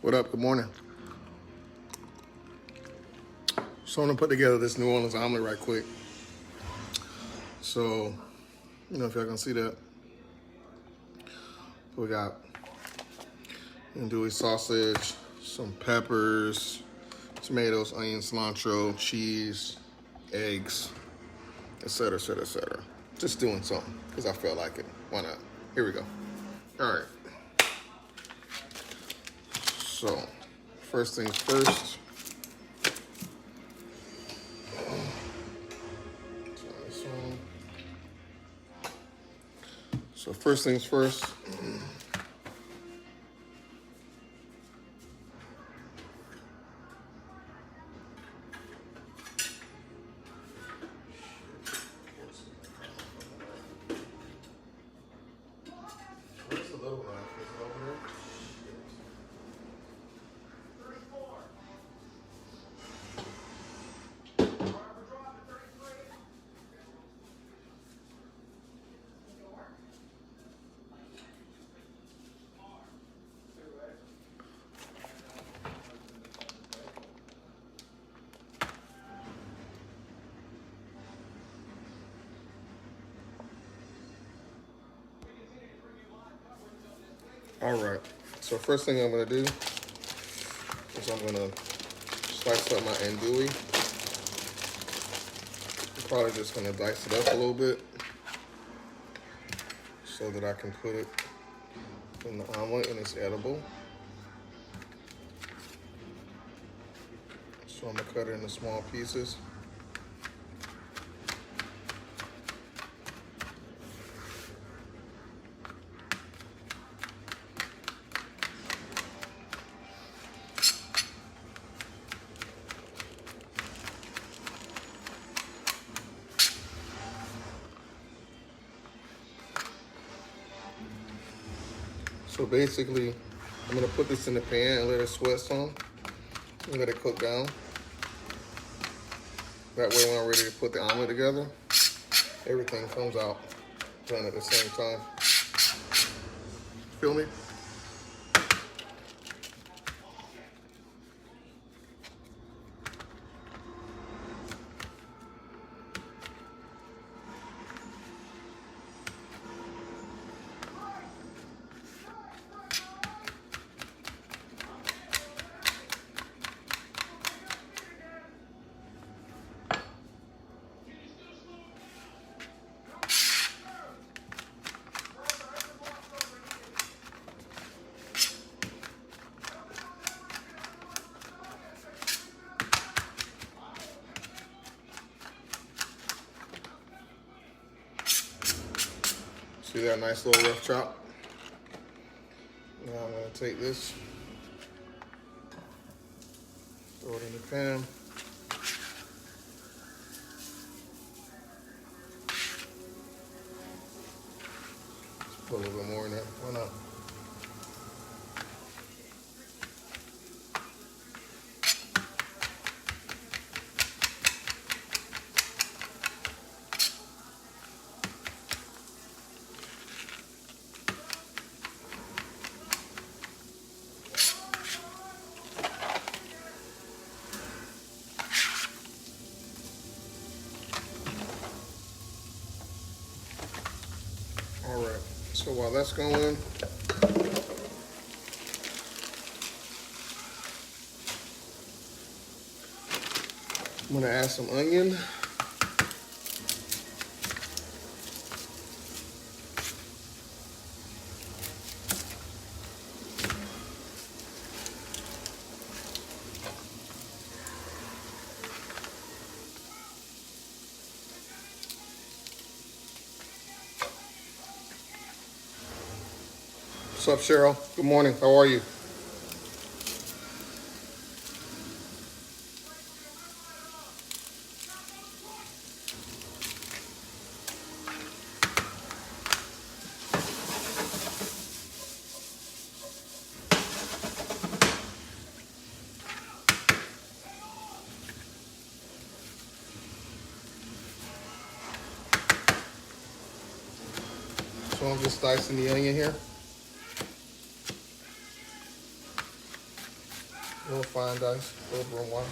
What up? Good morning. So I'm gonna put together this New Orleans omelet right quick. So, if y'all can see that, we got Andouille sausage, some peppers, tomatoes, onions, cilantro, cheese, eggs, etc., etc., etc. Just doing something because I felt like it. Why not? Here we go. All right. So, first things first. So first things first. Where's the little knife? Is it over there? All right, so first thing I'm gonna do is I'm gonna slice up my andouille. I'm probably just gonna dice it up a little bit so that I can put it in the omelet and it's edible. So I'm gonna cut it into small pieces. So basically, I'm gonna put this in the pan and let it sweat some and let it cook down. That way when I'm ready to put the omelet together, everything comes out done at the same time. Feel me? See that nice little rough chop? Now I'm gonna take this, throw it in the pan. Just put a little bit more in there, why not? All right, so while that's going, I'm gonna add some onion. What's up, Cheryl? Good morning, how are you? So I'm just dicing the onion here. A little fine dice, a little broom wine.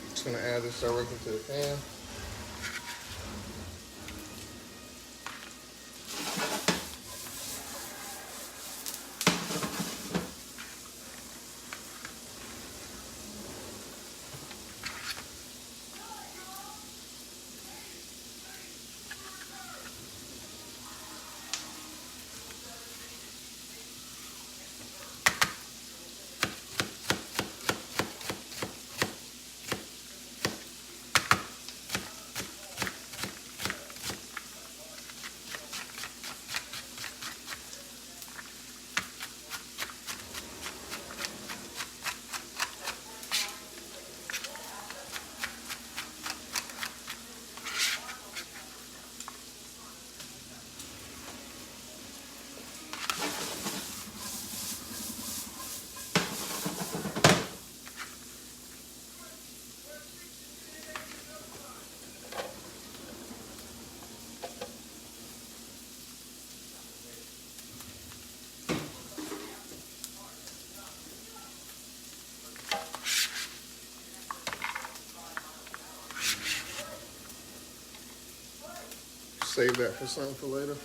Just gonna add this directly to the pan. Save that for something for later.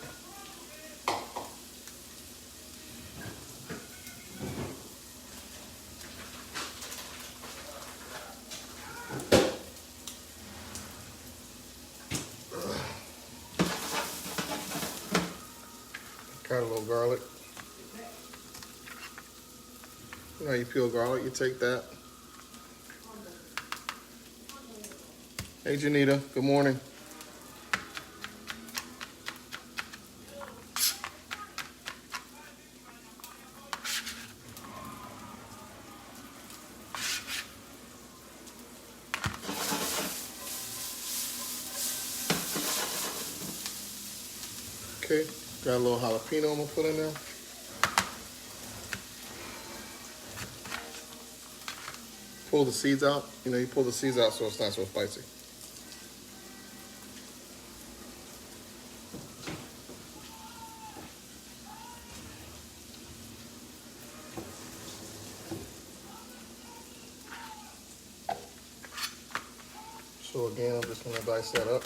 Got a little garlic. You know, you peel garlic, you take that. Hey, Janita, good morning. Okay, got a little jalapeno I'm gonna put in there. Pull the seeds out. You know, you pull the seeds out so it's not so spicy. So again, I'm just gonna dice that up.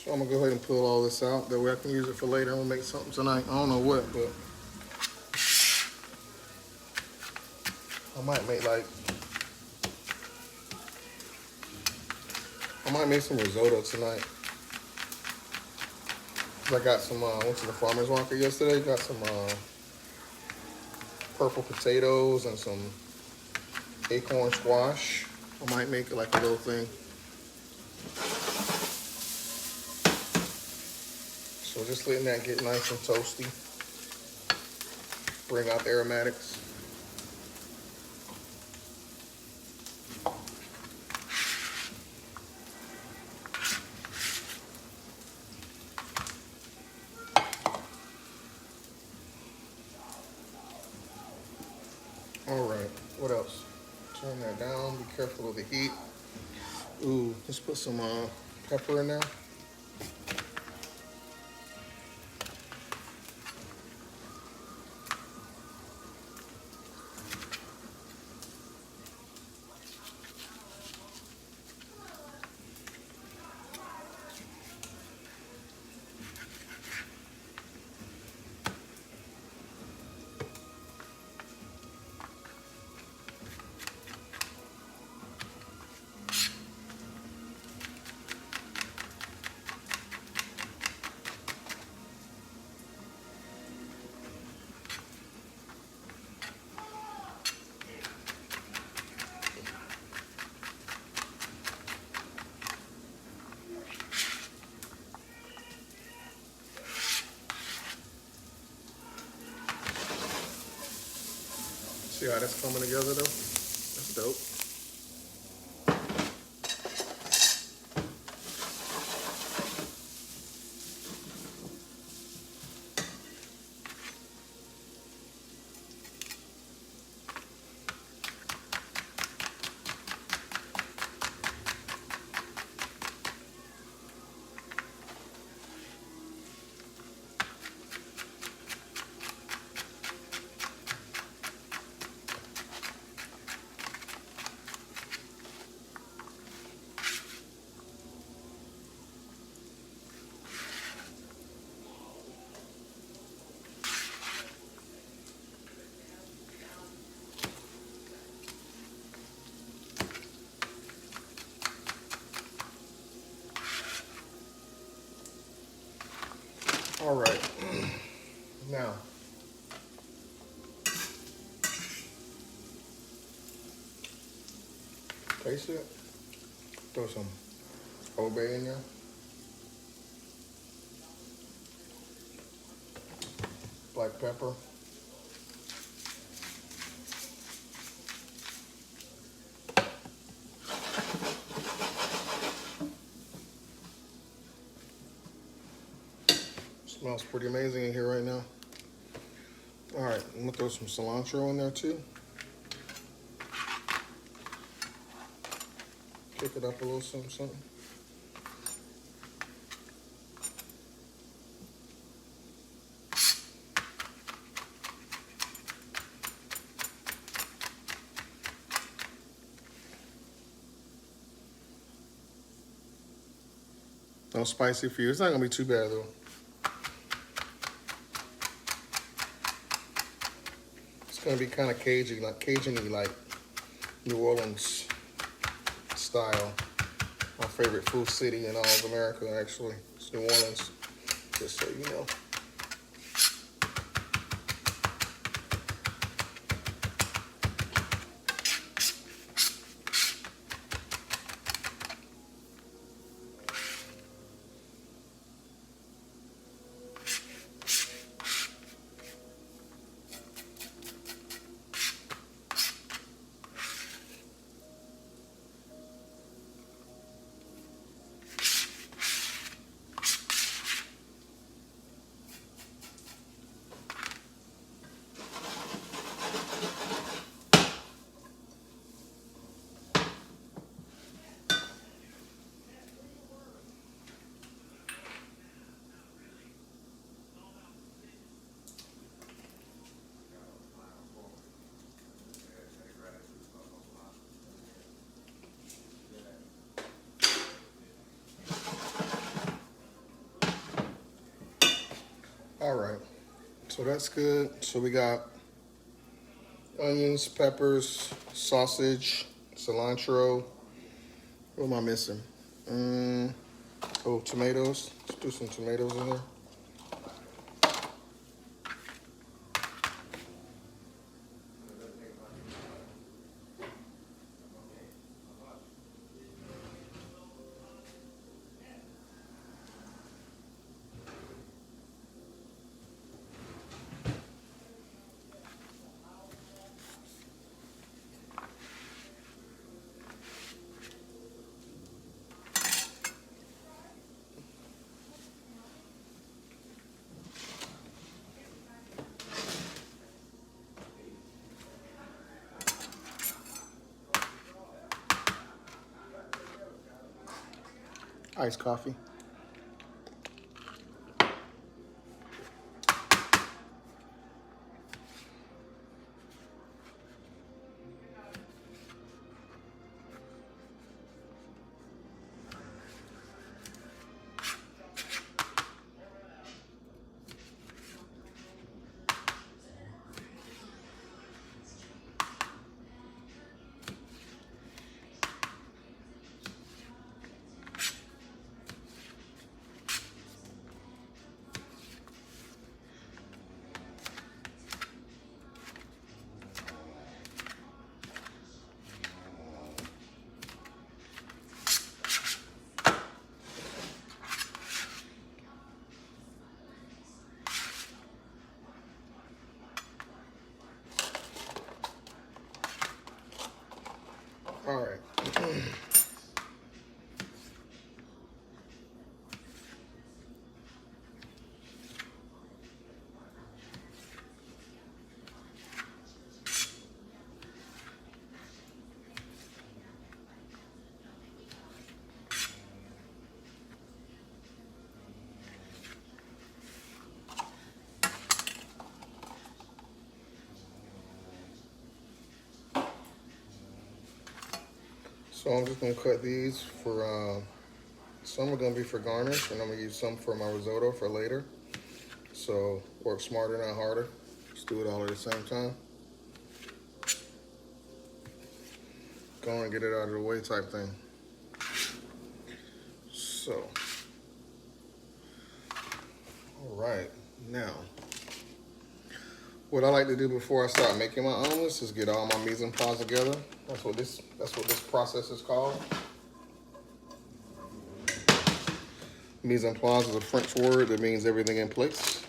So I'm gonna go ahead and pull all this out. That way I can use it for later. I'm gonna make something tonight. I don't know what, but I might make some risotto tonight. I got some, went to the farmer's market yesterday, got some purple potatoes and some acorn squash. I might make it like a little thing. So just letting that get nice and toasty. Bring out the aromatics. All right, what else? Turn that down, be careful of the heat. Ooh, let's put some pepper in there. See how that's coming together though? That's dope. All right, now taste it. Throw some Old Bay in there. Black pepper. Smells pretty amazing in here right now. All right, I'm gonna throw some cilantro in there too. Kick it up a little something. No spicy for you. It's not gonna be too bad though. It's gonna be kind of Cajun, like Cajun-y, like New Orleans style. My favorite food city in all of America, actually. It's New Orleans, just so you know. All right, so that's good. So we got onions, peppers, sausage, cilantro. What am I missing? Oh, tomatoes. Let's do some tomatoes in there. Iced coffee. So I'm just gonna cut these for, some are gonna be for garnish, and I'm gonna use some for my risotto for later. So work smarter, not harder. Just do it all at the same time. Go and get it out of the way type thing. So, all right, now, what I like to do before I start making my omelets is get all my mise en place together. That's what this process is called. Mise en place is a French word that means everything in place.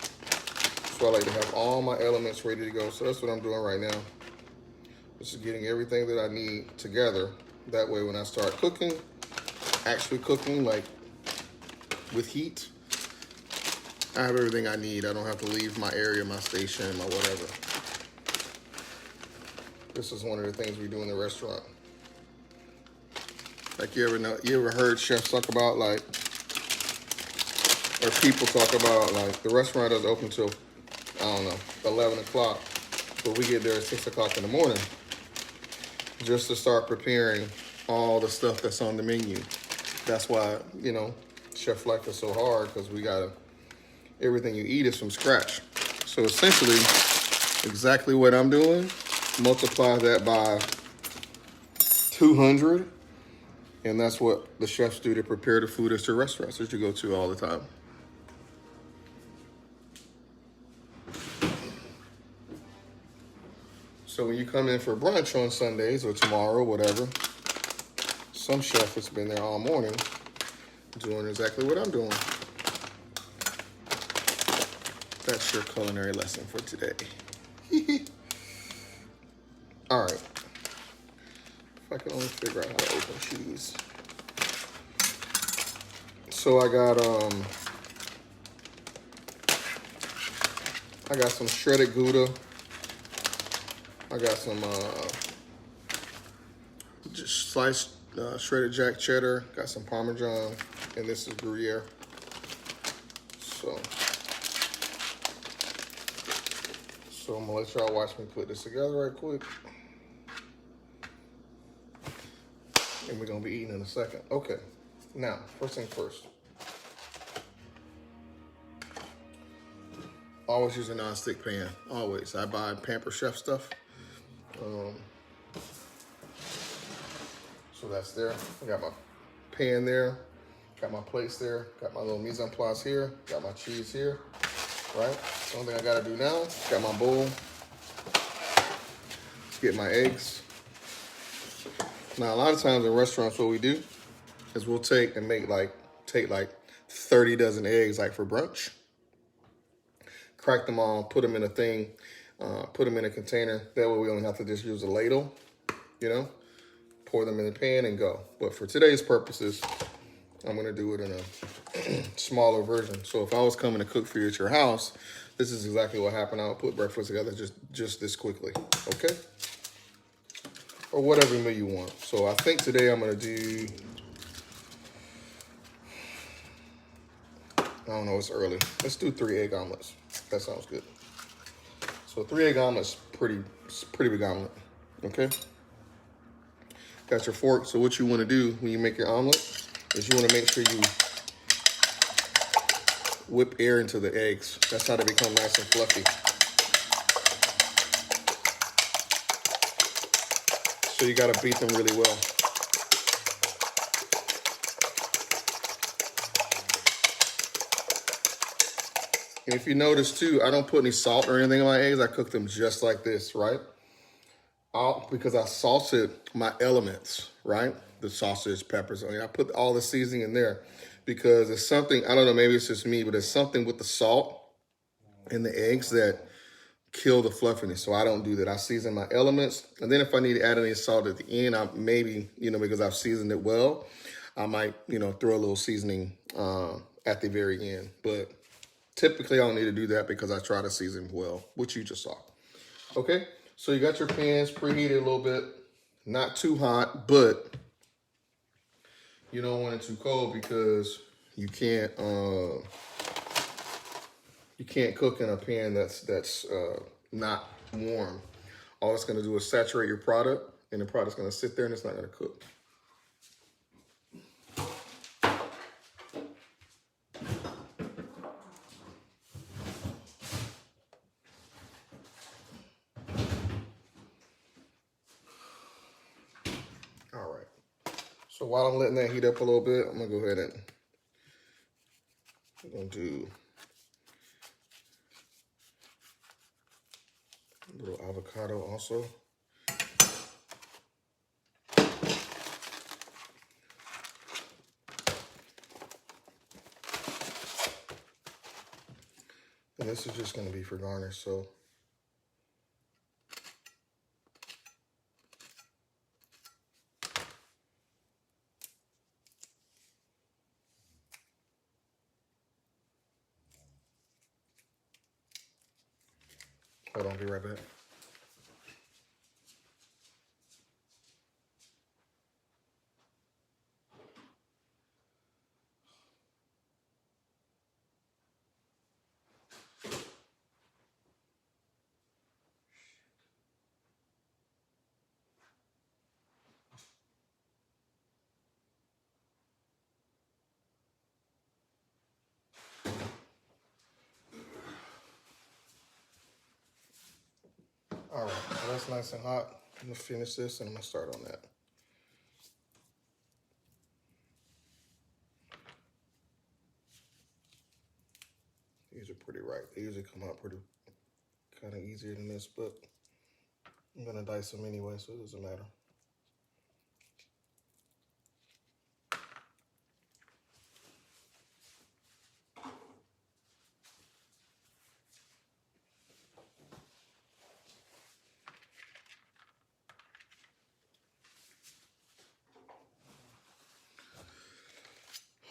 So I like to have all my elements ready to go. So that's what I'm doing right now. Just getting everything that I need together. That way when I start cooking, actually cooking like with heat, I have everything I need. I don't have to leave my area, my station, my whatever. This is one of the things we do in the restaurant. Like you ever heard chefs talk about like, or people talk about like the restaurant doesn't open till, I don't know, 11 o'clock, but we get there at 6 o'clock in the morning just to start preparing all the stuff that's on the menu. That's why, you know, chef life is so hard, because we gotta, everything you eat is from scratch. So essentially, exactly what I'm doing, multiply that by 200, and that's what the chefs do to prepare the food at your restaurants that you go to all the time. So when you come in for brunch on Sundays or tomorrow, whatever, some chef has been there all morning doing exactly what I'm doing. That's your culinary lesson for today. All right. If I can only figure out how to open cheese. So I got some shredded Gouda. I got some just sliced shredded Jack cheddar. Got some Parmesan, and this is Gruyere. So I'm gonna let y'all watch me put this together right quick, and we're gonna be eating in a second. Okay, now first thing first. Always use a non-stick pan. Always. I buy Pamper Chef stuff. So that's there. I got my pan there. Got my plates there. Got my little mise en place here. Got my cheese here. Right? The only thing I gotta do now, got my bowl. Get my eggs. Now a lot of times in restaurants, what we do is we'll take like 30 dozen eggs like for brunch. Crack them all, put them in a thing, put them in a container. That way we only have to just use a ladle, you know, pour them in the pan and go. But for today's purposes, I'm gonna do it in a smaller version. So if I was coming to cook for you at your house, this is exactly what happened. I would put breakfast together just this quickly, okay? Or whatever meal you want. So I think today I'm gonna do, I don't know, it's early. Let's do 3 egg omelets. That sounds good. So 3 egg omelets, pretty big omelet, okay? Got your fork. So what you wanna do when you make your omelet is you wanna make sure you whip air into the eggs. That's how they become nice and fluffy. So you gotta beat them really well. And if you notice too, I don't put any salt or anything in my eggs. I cook them just like this, right? Because I salted my elements, right? The sausage, peppers, I put all the seasoning in there because it's something, I don't know, maybe it's just me, but it's something with the salt and the eggs that kill the fluffiness. So I don't do that. I season my elements. And then if I need to add any salt at the end, I maybe, because I've seasoned it well, I might, throw a little seasoning at the very end. But typically I don't need to do that because I try to season well, which you just saw. Okay, so you got your pans preheated a little bit, not too hot, but you don't want it too cold because you can't cook in a pan that's not warm. All it's gonna do is saturate your product, and the product's gonna sit there and it's not gonna cook. So while I'm letting that heat up a little bit, I'm gonna go ahead and I'm gonna do a little avocado also. And this is just gonna be for garnish, so. Hold on, be right back. All right, so that's nice and hot. I'm gonna finish this and I'm gonna start on that. These are pretty ripe. They usually come out pretty kind of easier than this, but I'm gonna dice them anyway, so it doesn't matter.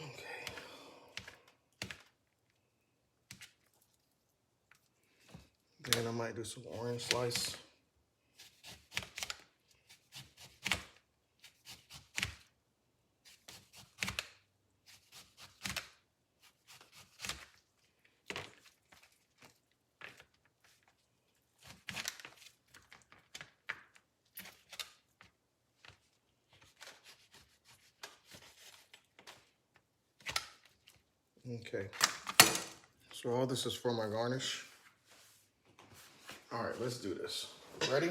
Okay. Then I might do some orange slice. Okay, so all this is for my garnish. All right, let's do this. Ready?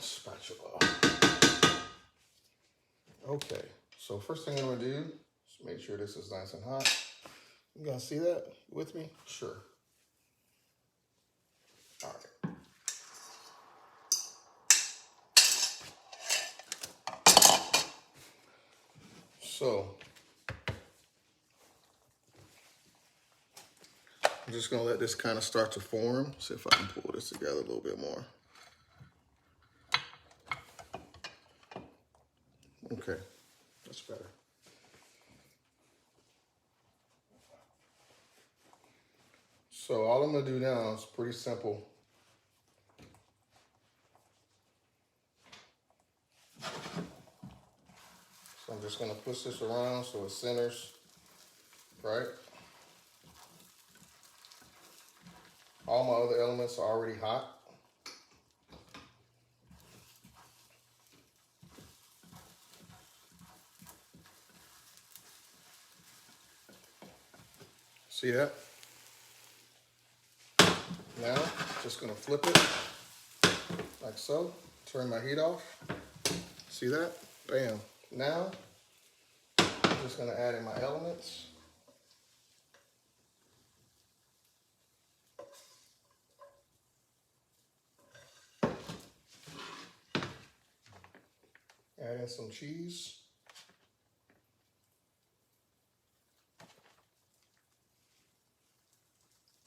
Spatula. Okay, so first thing I'm gonna do is make sure this is nice and hot. You guys see that with me? Sure. All right. So I'm just gonna let this kind of start to form. See if I can pull this together a little bit more. Okay, that's better. So all I'm gonna do now is pretty simple. So I'm just gonna push this around so it centers, right? All my other elements are already hot. See that? Now, just gonna flip it like so. Turn my heat off. See that? Bam. Now, I'm just gonna add in my elements. Add in some cheese.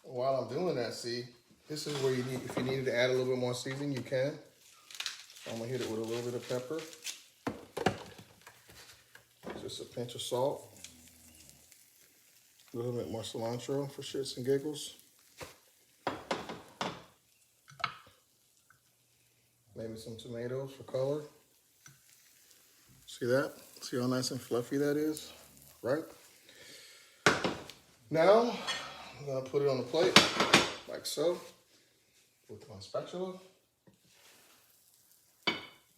While I'm doing that, see, this is where you need, if you needed to add a little bit more seasoning, you can. So I'm gonna hit it with a little bit of pepper. Just a pinch of salt. A little bit more cilantro for shits and giggles. Maybe some tomatoes for color. See that? See how nice and fluffy that is, right? Now, I'm gonna put it on the plate, like so, with my spatula.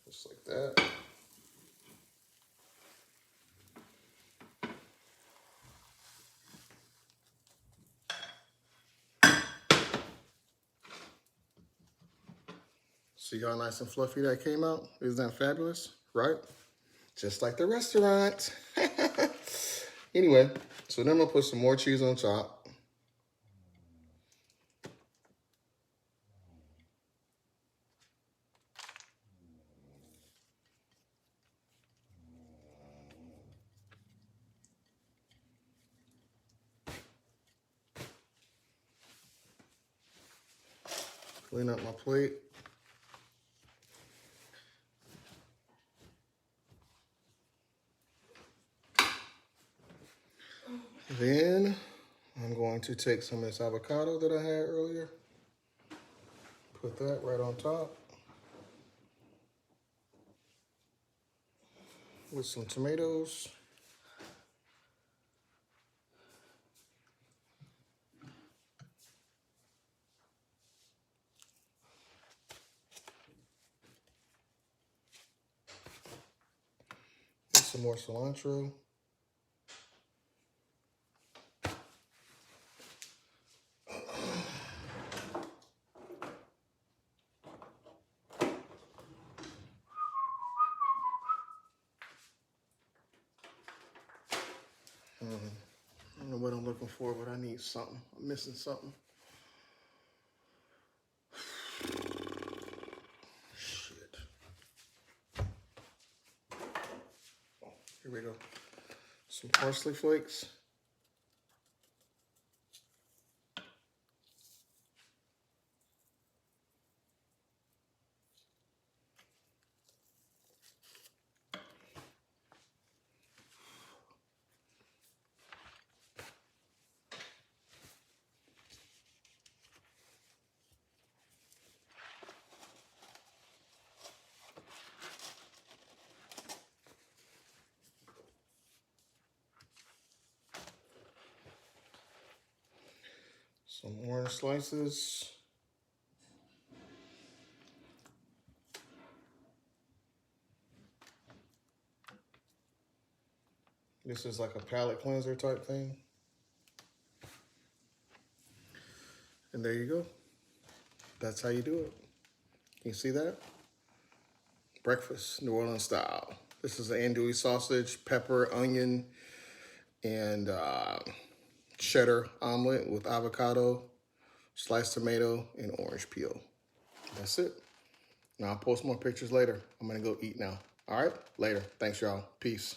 Just like that. See how nice and fluffy that came out? Isn't that fabulous, right? Just like the restaurant. Anyway, so then I'm gonna put some more cheese on top. Clean up my plate. Then I'm going to take some of this avocado that I had earlier. Put that right on top. With some tomatoes. And some more cilantro. I don't know what I'm looking for, but I need something. I'm missing something. Shit. Here we go. Some parsley flakes. Some orange slices. This is like a palate cleanser type thing. And there you go. That's how you do it. Can you see that? Breakfast, New Orleans style. This is an andouille sausage, pepper, onion, and cheddar omelet with avocado, sliced tomato, and orange peel. That's it. Now I'll post more pictures later. I'm gonna go eat now. All right, later. Thanks, y'all. Peace.